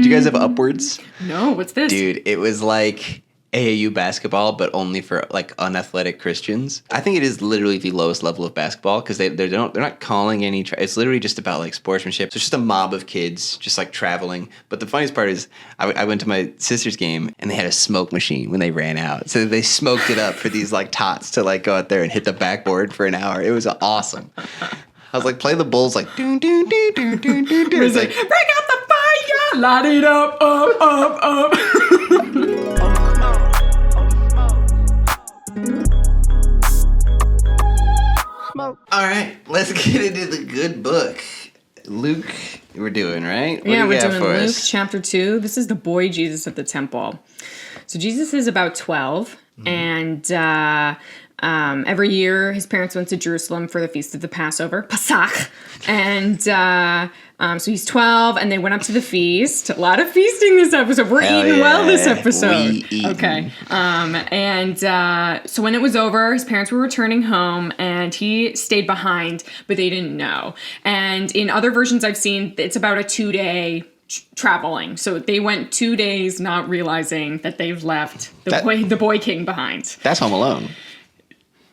you guys have Upwards? No, what's this? Dude, it was like AAU basketball, but only for like unathletic Christians. I think it is literally the lowest level of basketball because they're not calling any. It's literally just about like sportsmanship. So it's just a mob of kids just like traveling. But the funniest part is I went to my sister's game and they had a smoke machine when they ran out. So they smoked it up for these like tots to like go out there and hit the backboard for an hour. It was awesome. I was like, play the Bulls like doon doon doon doon doon doon. It was like bring out the fire, light it up, up. All right, let's get into the good book. Luke, we're doing, right? Yeah, we're doing Luke chapter 2. This is the boy Jesus at the temple. So Jesus is about 12, and every year his parents went to Jerusalem for the feast of the Passover, Pasach, and so he's 12, and they went up to the feast. A lot of feasting this episode. We're eating well this episode. Okay. So when it was over, his parents were returning home, and he stayed behind, but they didn't know. And in other versions I've seen, it's about a 2-day traveling. So they went 2 days not realizing that they've left the boy king behind. That's Home Alone.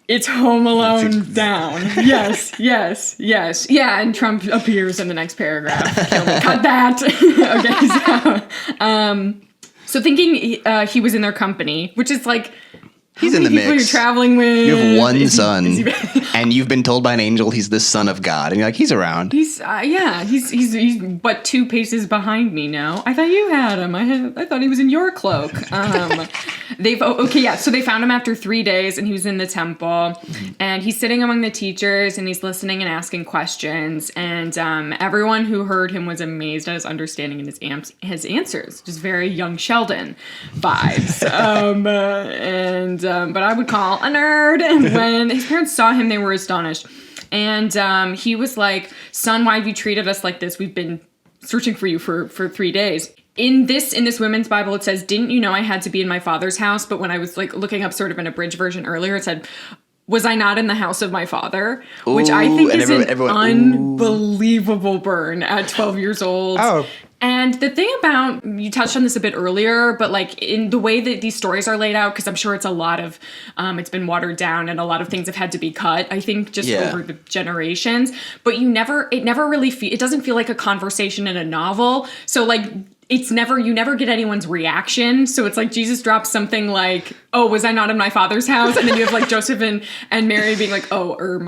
It's Home Alone down. Yes. Yeah, and Trump appears in the next paragraph. Cut that. Okay, so thinking he was in their company, which is like, he's in the mix. People you're traveling with. You have one son, and you've been told by an angel he's the son of God, and you're like, he's around. He's but 2 paces behind me now. I thought you had him. I thought he was in your cloak. So they found him after 3 days, and he was in the temple, and he's sitting among the teachers, and he's listening and asking questions, and everyone who heard him was amazed at his understanding and his answers, just very young Sheldon vibes. But I would call a nerd. And when his parents saw him, they were astonished. And he was like, son, why have you treated us like this? We've been searching for you for 3 days. In this women's Bible, it says, didn't you know I had to be in my father's house? But when I was like looking up sort of an abridged version earlier, it said, was I not in the house of my father? Which I think is an unbelievable burn at 12 years old. Oh. And the thing about, you touched on this a bit earlier, but like in the way that these stories are laid out, because I'm sure it's a lot of, it's been watered down and a lot of things have had to be cut, I think, just over the generations. But it never really, it doesn't feel like a conversation in a novel. So like, you never get anyone's reaction. So it's like Jesus drops something like, oh, was I not in my father's house? And then you have like Joseph and Mary being like, oh, or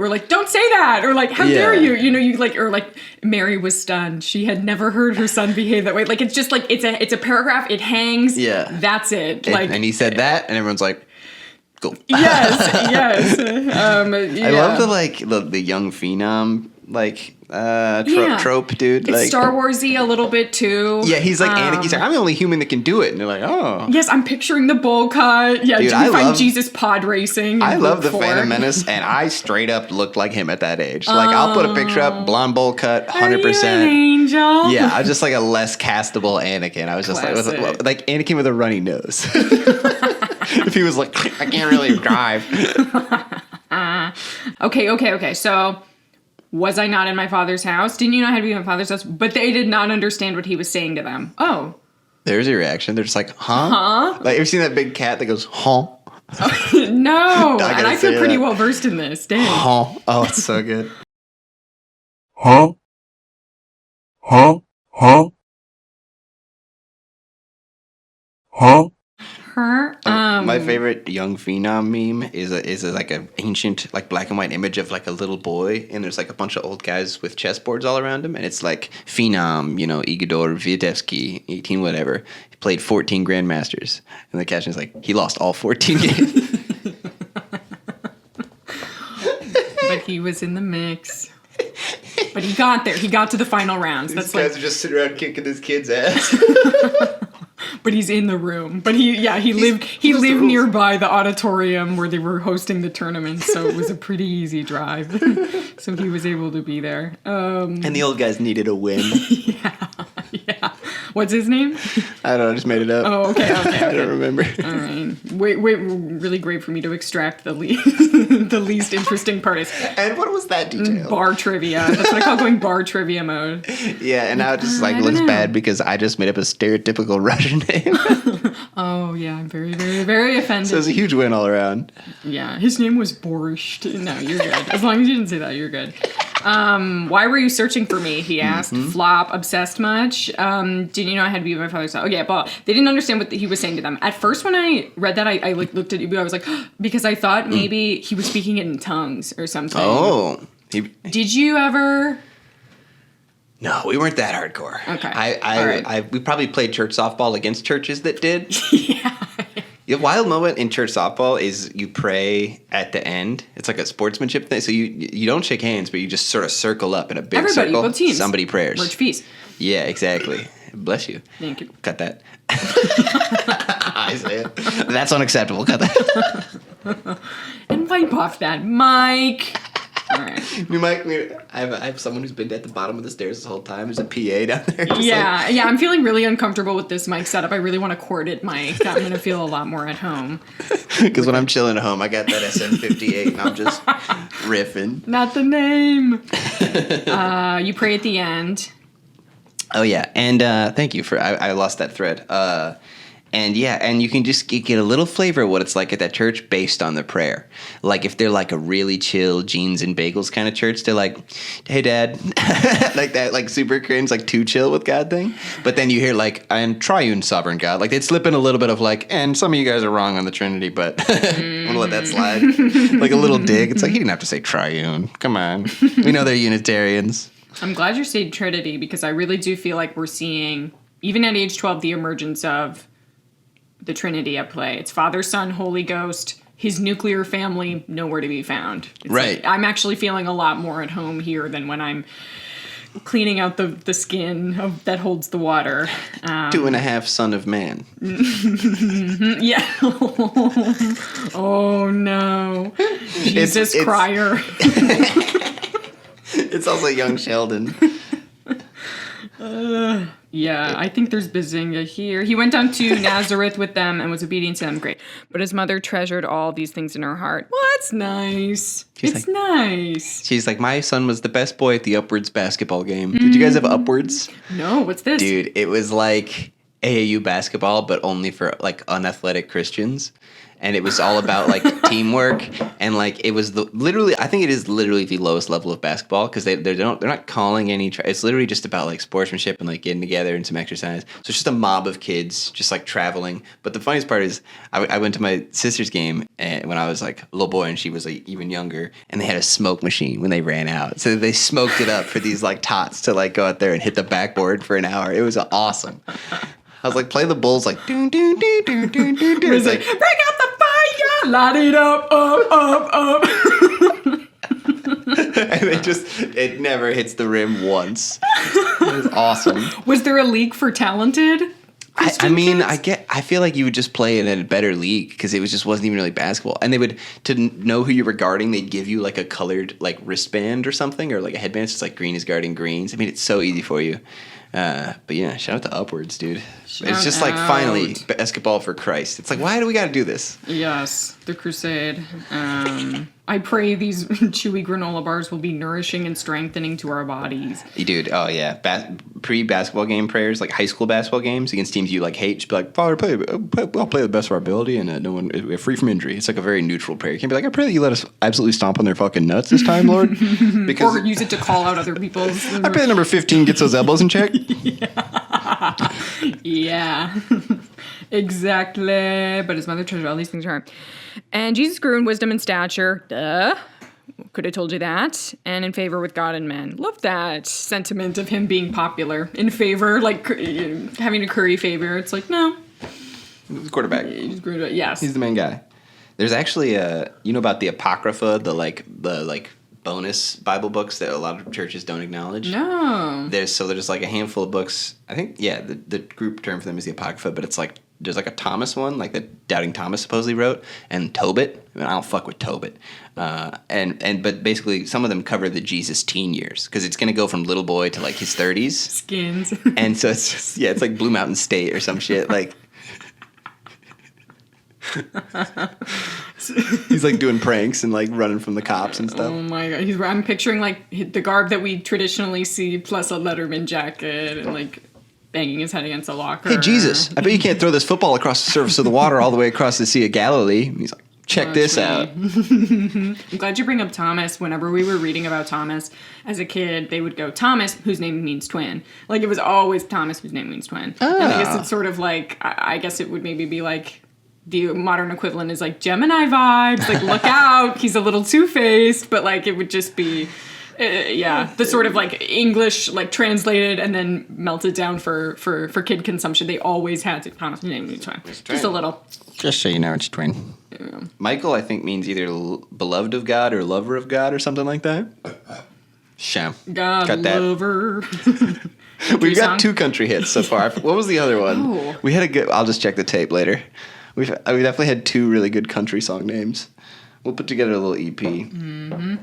like, don't say that. Or like, how dare you? You know, or like Mary was stunned. She had never heard her son behave that way. Like, it's just like, it's a paragraph. It hangs. Yeah. That's it. And he said that and everyone's like, cool. Yes. I love the young phenom, trope, dude. It's Star Wars-y a little bit, too. Yeah, he's like Anakin. He's like, I'm the only human that can do it. And they're like, oh. Yes, I'm picturing the bowl cut. Yeah, dude, I find Jesus pod racing. I love the Phantom Menace, and I straight up looked like him at that age. So, I'll put a picture up, blonde bowl cut, 100%. Are you an angel? Yeah, I was just like a less castable Anakin. I was just like Anakin with a runny nose. If he was like, I can't really drive. Okay. So, was I not in my father's house? Didn't you know I had to be in my father's house? But they did not understand what he was saying to them. Oh. There's a reaction. They're just like, huh? Huh? Like, you seen that big cat that goes, huh? No. And I feel pretty well versed in this. Dang. Huh? Oh, it's so good. Huh? Huh? Huh? Huh? My favorite young phenom meme is like an ancient like black and white image of like a little boy, and there's like a bunch of old guys with chessboards all around him, and it's like phenom, Igor Vietevsky, 18 whatever. He played 14 grandmasters, and the caption is like, he lost all 14 games. But he was in the mix. But he got there. He got to the final rounds. These guys are just sitting around kicking his kid's ass. But he's in the room. But he lived nearby the auditorium where they were hosting the tournament, so it was a pretty easy drive. So he was able to be there. And the old guys needed a win. Yeah. What's his name? I don't know, I just made it up. Oh, okay. I don't remember. All right. Really great for me to extract the the least interesting part. And what was that detail? Bar trivia. That's what I call going bar trivia mode. Yeah, and now it just looks bad because I just made up a stereotypical Russian name. Oh yeah, I'm very, very, very offended. So it's a huge win all around. Yeah, his name was Borscht. No, you're good. As long as you didn't say that, you're good. Why were you searching for me? He asked. Flop, obsessed much? Did you know I had to be my father's son? Oh yeah, but they didn't understand what he was saying to them. At first when I read that, I looked at you, I was like, because I thought maybe he was speaking it in tongues or something. Oh. Did you ever... No, we weren't that hardcore. Okay. We probably played church softball against churches that did. Yeah. The wild moment in church softball is you pray at the end. It's like a sportsmanship thing. So you don't shake hands, but you just sort of circle up in a big circle. Both teams. Somebody prayers. Merch peace. Yeah, exactly. Bless you. Thank you. Cut that. I say it. That's unacceptable. Cut that. And wipe off that mic. All right. I have someone who's been at the bottom of the stairs this whole time. There's a PA down there. Yeah, I'm feeling really uncomfortable with this mic setup. I really want a corded mic. I'm going to feel a lot more at home. Because when I'm chilling at home, I got that SM58 and I'm just riffing. Not the name. You pray at the end. Oh, yeah. And thank you for... I lost that thread. And you can just get a little flavor of what it's like at that church based on the prayer. Like if they're like a really chill jeans and bagels kind of church, they're like, hey, Dad. Like that, like super cringe, like too chill with God thing. But then you hear like, I am triune sovereign God. Like they'd slip in a little bit of like, and some of you guys are wrong on the Trinity, but I'm going to let that slide. Like a little dig. It's like, he didn't have to say triune. Come on. We know they're Unitarians. I'm glad you're saying Trinity because I really do feel like we're seeing, even at age 12, the emergence of the Trinity at play. It's Father, Son, Holy Ghost, his nuclear family, nowhere to be found. It's right. Like, I'm actually feeling a lot more at home here than when I'm cleaning out the skin that holds the water. 2.5 Son of Man. Yeah. Oh, no. Jesus crier. It's also young Sheldon. Yeah, I think there's Bazinga here. He went down to Nazareth with them and was obedient to them. Great. But his mother treasured all these things in her heart. Well, that's nice. It's nice. She's like, my son was the best boy at the Upwards basketball game. Did you guys have Upwards? No, what's this? Dude, it was like AAU basketball, but only for like unathletic Christians. And it was all about like teamwork, and like it was I think it is literally the lowest level of basketball because they're not calling any. It's literally just about like sportsmanship and like getting together and some exercise. So it's just a mob of kids just like traveling. But the funniest part is I went to my sister's game when I was like a little boy and she was like even younger, and they had a smoke machine when they ran out. So they smoked it up for these like tots to like go out there and hit the backboard for an hour. It was awesome. I was like, play the Bulls like doon doon doon doon doon doon doon. It's like break out the fire, light it up. And it never hits the rim once. It was awesome. Was there a league for talented? I mean, I feel like you would just play in a better league because it wasn't even really basketball. And they would, to know who you were guarding, they'd give you like a colored like wristband or something, or like a headband. It's just like green is guarding greens. I mean, it's so easy for you. But yeah, shout out to Upwards, dude. It's just like finally basketball for Christ. It's like, why do we got to do this? Yes, the crusade. I pray these chewy granola bars will be nourishing and strengthening to our bodies. Dude, oh yeah, pre-basketball game prayers, like high school basketball games against teams you like hate. Just be like, Father, I'll play the best of our ability, and no one we're free from injury. It's like a very neutral prayer. You can't be like, I pray that you let us absolutely stomp on their fucking nuts this time, Lord. Because or use it to call out other people's. I pray number 15 gets those elbows in check. Yeah. Exactly. But his mother treasured all these things in her heart. And Jesus grew in wisdom and stature. Duh. Could have told you that. And in favor with God and men. Love that sentiment of him being popular. In favor, like having to curry favor. It's like, no. He's quarterback. Yes. He's the main guy. There's actually you know about the Apocrypha, the bonus Bible books that a lot of churches don't acknowledge. No. There's like a handful of books. I think the group term for them is the Apocrypha, but it's like there's like a Thomas one, like that Doubting Thomas supposedly wrote, and Tobit. I mean, I don't fuck with Tobit. But basically some of them cover the Jesus teen years because it's gonna go from little boy to like his 30s. Skins. And so it's just, it's like Blue Mountain State or some shit like. He's like doing pranks and like running from the cops and stuff. Oh my god, I'm picturing like the garb that we traditionally see, plus a Letterman jacket, and like banging his head against a locker. Hey Jesus, I bet you can't throw this football across the surface of the water all the way across the Sea of Galilee. And he's like, check this out. I'm glad you bring up Thomas. Whenever we were reading about Thomas as a kid, they would go, Thomas, whose name means twin. Like, it was always Thomas, whose name means twin. And I guess it's sort of like, I guess it would maybe be like, the modern equivalent is like Gemini vibes. Like, look out, he's a little two-faced. But, like, it would just be, the sort of, like, English, like, translated and then melted down for kid consumption. They always had to, Thomas, whose name means twin. Just a little. Just so you know, it's twin. Yeah. Michael, I think, means either beloved of God or lover of God or something like that. Sham. God cut that. Lover. We've got 2 country hits so far. What was the other one? Oh. We had a good. I'll just check the tape later. We definitely had 2 really good country song names. We'll put together a little EP. Mm-hmm.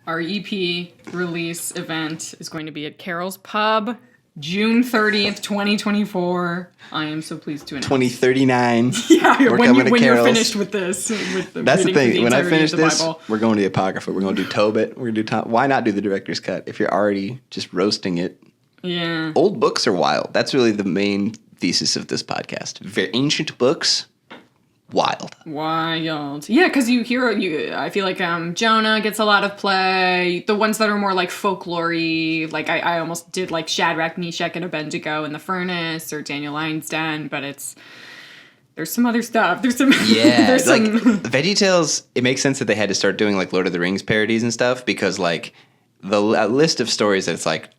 Our EP release event is going to be at Carol's Pub, June 30th, 2024. I am so pleased to announce. 2039. Yeah, we're when you're finished with this. That's the thing. When I finish this, we're going to the Apocrypha. We're going to do Tobit. We're going to do why not do the director's cut if you're already just roasting it? Yeah. Old books are wild. That's really the main thesis of this podcast. Very ancient books, wild. Yeah, because I feel like Jonah gets a lot of play. The ones that are more like folklore-y, like I almost did like Shadrach, Meshach, and Abednego in the Furnace or Daniel Einstein, but there's some other stuff. There's some VeggieTales. It makes sense that they had to start doing like Lord of the Rings parodies and stuff because like the list of stories that's like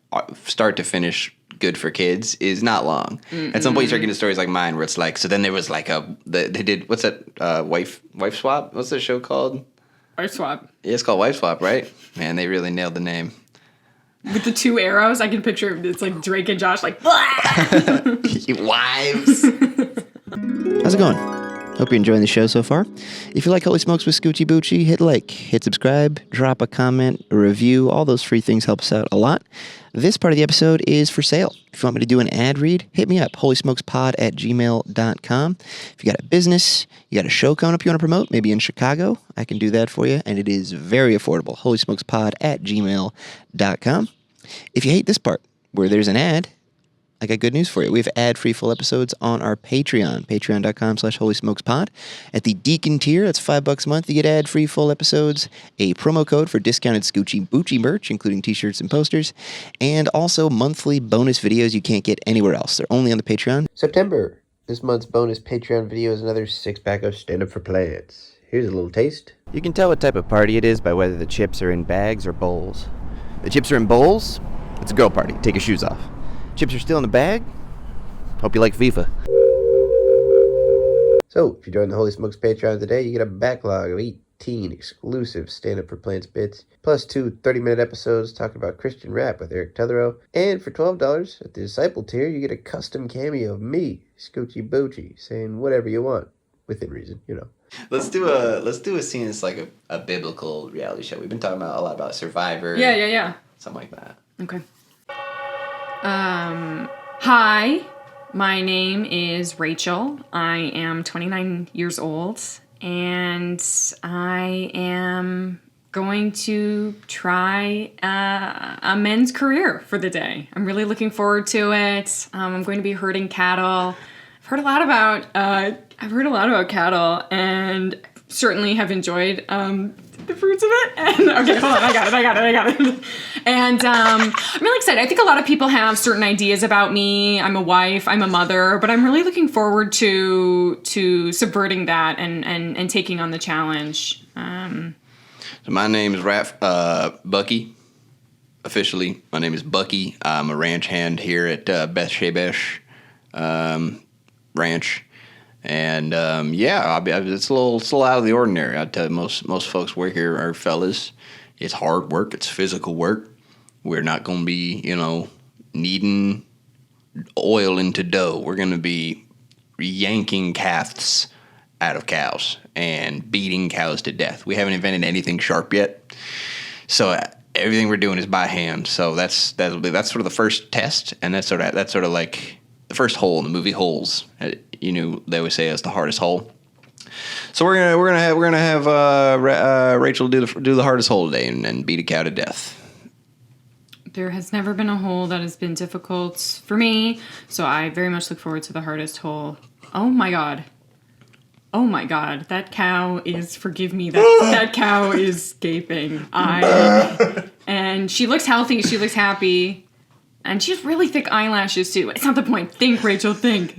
start to finish good for kids is not long. Mm-mm. At some point you start getting stories like mine where it's like, so then there was like they did, what's that, wife swap? What's that show called? Wife Swap. Yeah, it's called Wife Swap, right? Man, they really nailed the name. With the 2 arrows, I can picture it's like Drake and Josh like, wives. How's it going? Hope you're enjoying the show so far. If you like Holy Smokes with Scoochie Boochie, hit like, hit subscribe, drop a comment, a review. All those free things help us out a lot. This part of the episode is for sale. If you want me to do an ad read, hit me up, holysmokespod@gmail.com. If you got a business, you got a show coming up you want to promote, maybe in Chicago, I can do that for you, and it is very affordable, holysmokespod@gmail.com. If you hate this part, where there's an ad, I got good news for you. We have ad-free full episodes on our Patreon, patreon.com/holysmokespod. At the Deacon tier, that's $5 a month. You get ad-free full episodes, a promo code for discounted Scoochie Boochie merch, including t-shirts and posters, and also monthly bonus videos you can't get anywhere else. They're only on the Patreon. September. This month's bonus Patreon video is another 6-pack of Stand Up for Plants. Here's a little taste. You can tell what type of party it is by whether the chips are in bags or bowls. The chips are in bowls, it's a girl party. Take your shoes off. Chips are still in the bag? Hope you like FIFA. So, if you join the Holy Smokes Patreon today, you get a backlog of 18 exclusive Stand Up for Plants bits, plus 2 30-minute episodes talking about Christian rap with Eric Tetherow. And for $12 at the Disciple tier, you get a custom cameo of me, Scoochie Boochie, saying whatever you want, within reason, you know. Let's do a scene that's like a biblical reality show. We've been talking about a lot about Survivor. Yeah. Something like that. Okay. Hi, my name is Rachel. I am 29 years old, and I am going to try a men's career for the day. I'm really looking forward to it. I'm going to be herding cattle. I've heard a lot about cattle, and certainly have enjoyed the fruits of it. And okay, hold on, I got it. And I'm really excited. I think a lot of people have certain ideas about me. I'm a wife, I'm a mother, but I'm really looking forward to subverting that and taking on the challenge. So my name is Bucky. Officially, my name is Bucky. I'm a ranch hand here at Beth Shebesh Ranch. And it's a little out of the ordinary. I tell you, most folks work here are fellas. It's hard work. It's physical work. We're not going to be, kneading oil into dough. We're going to be yanking calves out of cows and beating cows to death. We haven't invented anything sharp yet, so everything we're doing is by hand. So that's sort of the first test, and that's sort of like the first hole in the movie Holes. You know, they always say it's the hardest hole. So we're gonna have Rachel do the hardest hole today and beat a cow to death. There has never been a hole that has been difficult for me, so I very much look forward to the hardest hole. Oh my god. Oh my god, that cow is, forgive me, that cow is gaping. And she looks healthy, she looks happy, and she has really thick eyelashes too. It's not the point. Think, Rachel, think.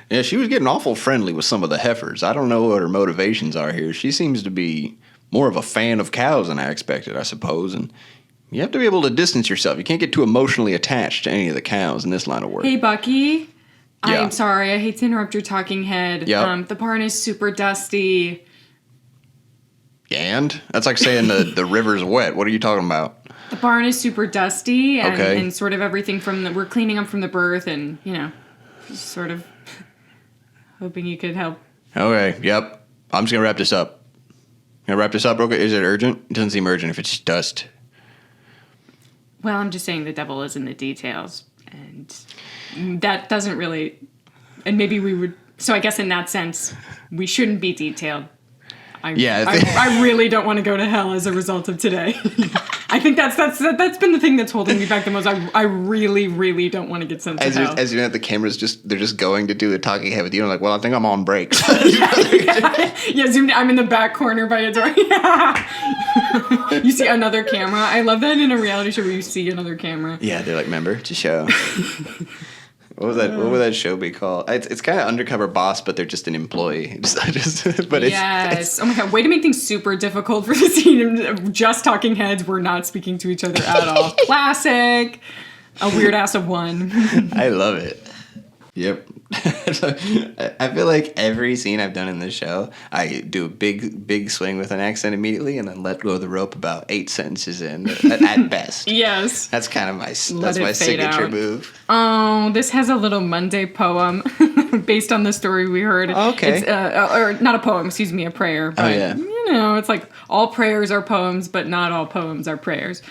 Yeah, she was getting awful friendly with some of the heifers. I don't know what her motivations are here. She seems to be more of a fan of cows than I expected, I suppose, and you have to be able to distance yourself. You can't get too emotionally attached to any of the cows in this line of work. Hey, Bucky. Yeah. I'm sorry. I hate to interrupt your talking head. Yep. The barn is super dusty. And? That's like saying the river's wet. What are you talking about? The barn is super dusty and, Okay. and sort of everything we're cleaning up from the birth and, just sort of hoping you could help. Okay, yep. I'm just going to wrap this up. Can I wrap this up real quick? Is it urgent? It doesn't seem urgent if it's just dust. Well, I'm just saying the devil is in the details. And that doesn't really... And maybe we would... So I guess in that sense, we shouldn't be detailed. I really don't want to go to hell as a result of today. I think that's been the thing that's holding me back the most. I really, really don't want to get sent to hell. As you know, the camera's they're just going to do a talking head with you. I'm like, well, I think I'm on break. Yeah, zoomed in. I'm in the back corner by a door. You see another camera. I love that in a reality show where you see another camera. Yeah, they're like, remember, it's a show. What was that? What would that show be called? It's kind of Undercover Boss, but they're just an employee. Yes. Oh my god! Way to make things super difficult for the scene. Just talking heads. We're not speaking to each other at all. Classic. A weird ass of one. I love it. Yep. I feel like every scene I've done in this show, I do a big swing with an accent immediately, and then let go of the rope about 8 sentences in, at best. Yes. That's kind of my signature move. Oh, this has a little Monday poem based on the story we heard. Okay. It's, or not a poem, excuse me, a prayer. But, Oh, yeah. It's like all prayers are poems, but not all poems are prayers.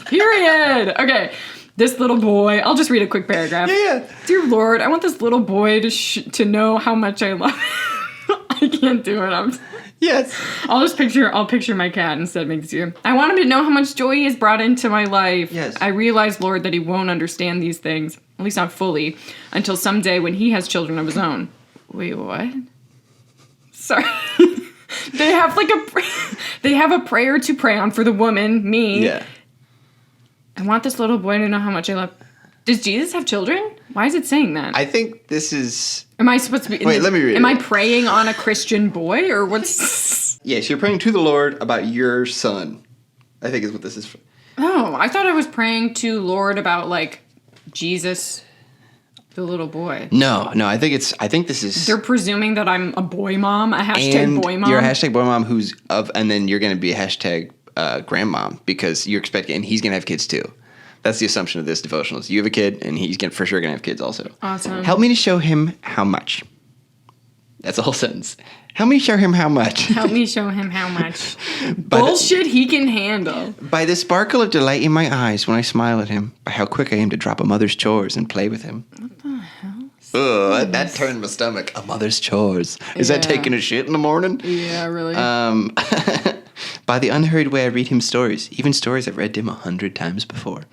Period. Okay. This little boy, I'll just read a quick paragraph. Yeah. Dear Lord, I want this little boy to know how much I love him. I can't do it. Yes. I'll picture my cat instead. Makes it easier. I want him to know how much joy he has brought into my life. Yes. I realize, Lord, that he won't understand these things, at least not fully, until someday when he has children of his own. Wait, what? Sorry. They have they have a prayer to pray on for the woman, me. Yeah. I want this little boy to know how much I love. Does Jesus have children? Why is it saying that? I think this is... Am I supposed to be... Wait, let me read it. Am I praying on a Christian boy, or what's... Yes, you're praying to the Lord about your son. I think is what this is for. Oh, I thought I was praying to Lord about, Jesus, the little boy. No, I think this is... They're presuming that I'm a boy mom, a hashtag boy mom. You're a hashtag boy mom and then you're going to be a hashtag grandmom because you're expecting, and he's going to have kids too. That's the assumption of this devotional. So you have a kid, and he's for sure going to have kids also. Awesome. Help me to show him how much. That's a whole sentence. Help me show him how much. Help me show him how much. Bullshit he can handle. By the sparkle of delight in my eyes when I smile at him, by how quick I am to drop a mother's chores and play with him. What the hell? Ugh, that turned my stomach. A mother's chores. Is that taking a shit in the morning? Yeah, really. By the unhurried way I read him stories, even stories I've read to him 100 times before.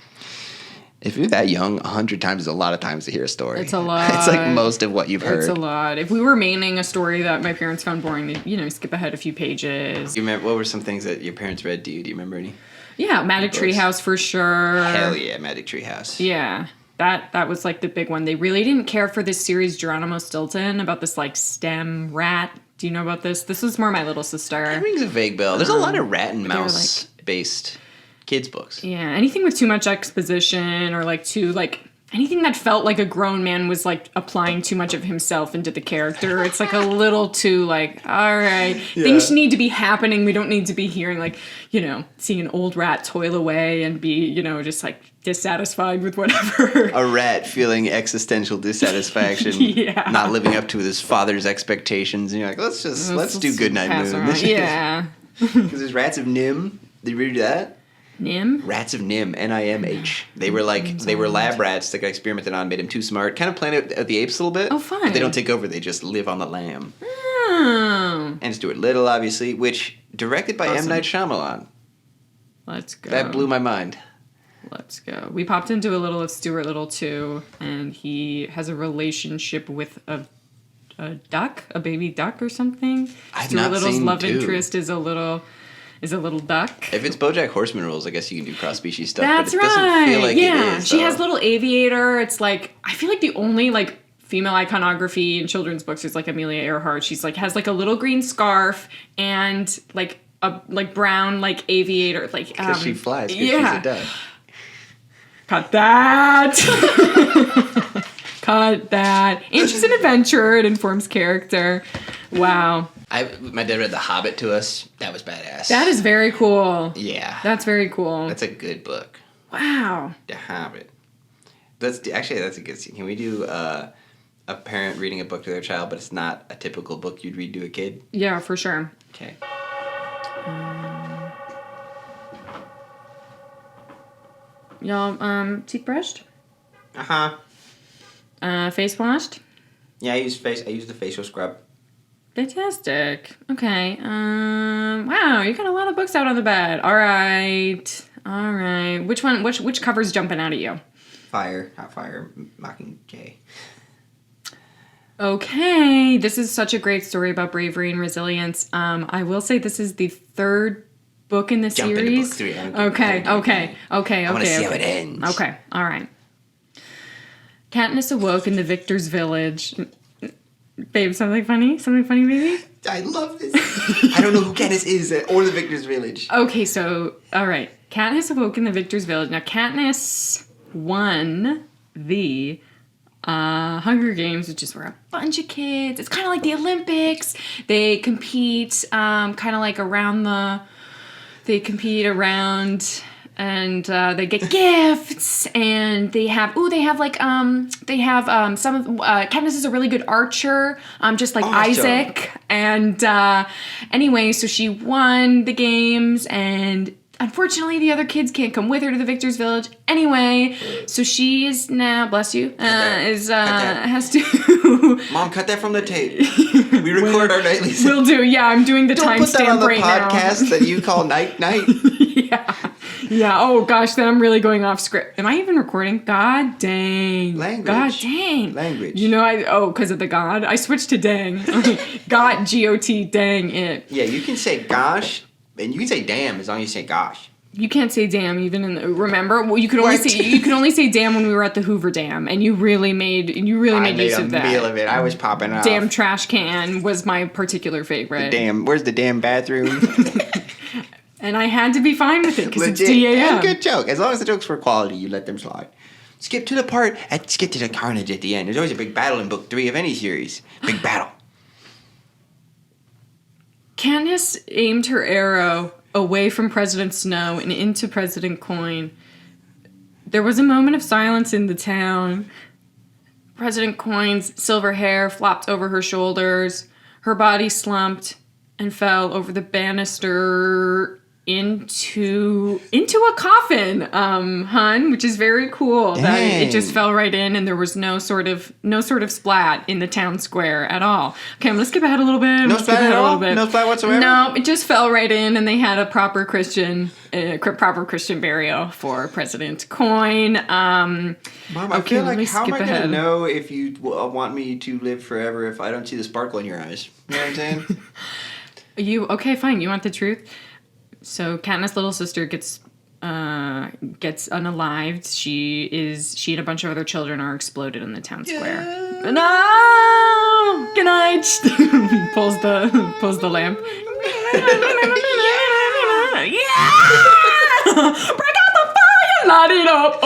If you're that young, 100 times is a lot of times to hear a story. It's a lot. It's like most of what you've heard. It's a lot. If we were maining a story that my parents found boring, they'd, skip ahead a few pages. You remember, what were some things that your parents read to you? Do you remember any? Yeah, Magic Treehouse for sure. Hell yeah, Magic Treehouse. Yeah. That was the big one. They really didn't care for this series Geronimo Stilton about this STEM rat. Do you know about this? This was more my little sister. That rings a vague bell. There's a lot of rat and mouse based kids books. Yeah, anything with too much exposition or anything that felt like a grown man was applying too much of himself into the character. It's a little too all right, things need to be happening. We don't need to be hearing seeing an old rat toil away and be, just dissatisfied with whatever. A rat feeling existential dissatisfaction, not living up to his father's expectations. And you're like, let's do Goodnight Moon. Yeah. Because there's Rats of Nim. Did you read that? Nim? Rats of Nim, NIMH. They were lab rats that got experimented on, made them too smart. Kind of Planet of the Apes a little bit. Oh, fun. But they don't take over, they just live on the lamb. Oh. And Stuart Little, obviously, which directed by M. Night Shyamalan. Let's go. That blew my mind. Let's go. We popped into a little of Stuart Little too, and he has a relationship with a duck, a baby duck or something. Stuart Little's love interest is a little duck. If it's BoJack Horseman rules, I guess you can do cross-species stuff. That's but it doesn't feel like it is. She has little aviator. It's like, I feel like the only like female iconography in children's books is like Amelia Earhart. She's like has like a little green scarf and like a like brown like aviator like because she flies. She's a duck. Cut that. Cut that. And she's an adventurer. It informs character. Wow. My dad read The Hobbit to us. That was badass. That is very cool. Yeah. That's very cool. That's a good book. Wow. The Hobbit. That's a good scene. Can we do a parent reading a book to their child, but it's not a typical book you'd read to a kid? Yeah, for sure. Okay. Y'all, teeth brushed? Uh-huh. Face washed? Yeah, I use the facial scrub. Fantastic. Okay. Wow, you got a lot of books out on the bed. All right. Which cover's jumping out at you? Hot Fire, Mockingjay. Okay. This is such a great story about bravery and resilience. I will say this is the third book in the series. Jump into book 3. Okay. I want to see how it ends. Okay. All right. Katniss awoke in the victor's village. Babe, something funny? Something funny, baby? I love this. I don't know who Katniss is or the victor's village. Okay, so, all right. Katniss awoke in the victor's village. Now, Katniss won the Hunger Games, which is where a bunch of kids, it's kind of like the Olympics. They compete and they get gifts, and Katniss is a really good archer, just like Isaac. And anyway, so she won the games, and unfortunately the other kids can't come with her to the victor's village. Anyway, so she is now, bless you, has to... Mom, cut that from the tape. We record our nightly... Will do, yeah, I'm doing the timestamp right now. Don't put that on the podcast that you call Night. Yeah, oh gosh, then I'm really going off script. Am I even recording? God dang. Language. God dang. Language. You know, because of the God. I switched to dang. God, G-O-T, dang it. Yeah, you can say gosh, and you can say damn as long as you say gosh. You can't say damn even in the, remember? Well, you could only say damn when we were at the Hoover Dam, and you really made use of that. I made a meal of it. I was popping off. Damn trash can was my particular favorite. Where's the damn bathroom? And I had to be fine with it because it's DAM. Good joke. As long as the jokes were quality, you let them slide. Skip to the carnage at the end. There's always a big battle in book 3 of any series. Big battle. Katniss aimed her arrow away from President Snow and into President Coin. There was a moment of silence in the town. President Coin's silver hair flopped over her shoulders. Her body slumped and fell over the banister into a coffin, hun, which is very cool. That it just fell right in, and there was no sort of splat in the town square at all. Okay, I'm gonna skip ahead a little bit. No splat at all? No splat whatsoever? No, it just fell right in, and they had a proper Christian burial for President Coin. Mom, I feel like, how am I gonna know if you want me to live forever if I don't see the sparkle in your eyes? You know what I'm saying? Okay, fine. You want the truth? So Katniss' little sister gets unalived. She and a bunch of other children are exploded in the town square. Yeah. No! Good night. pulls the lamp. Yeah! Break out the fire! Light it up.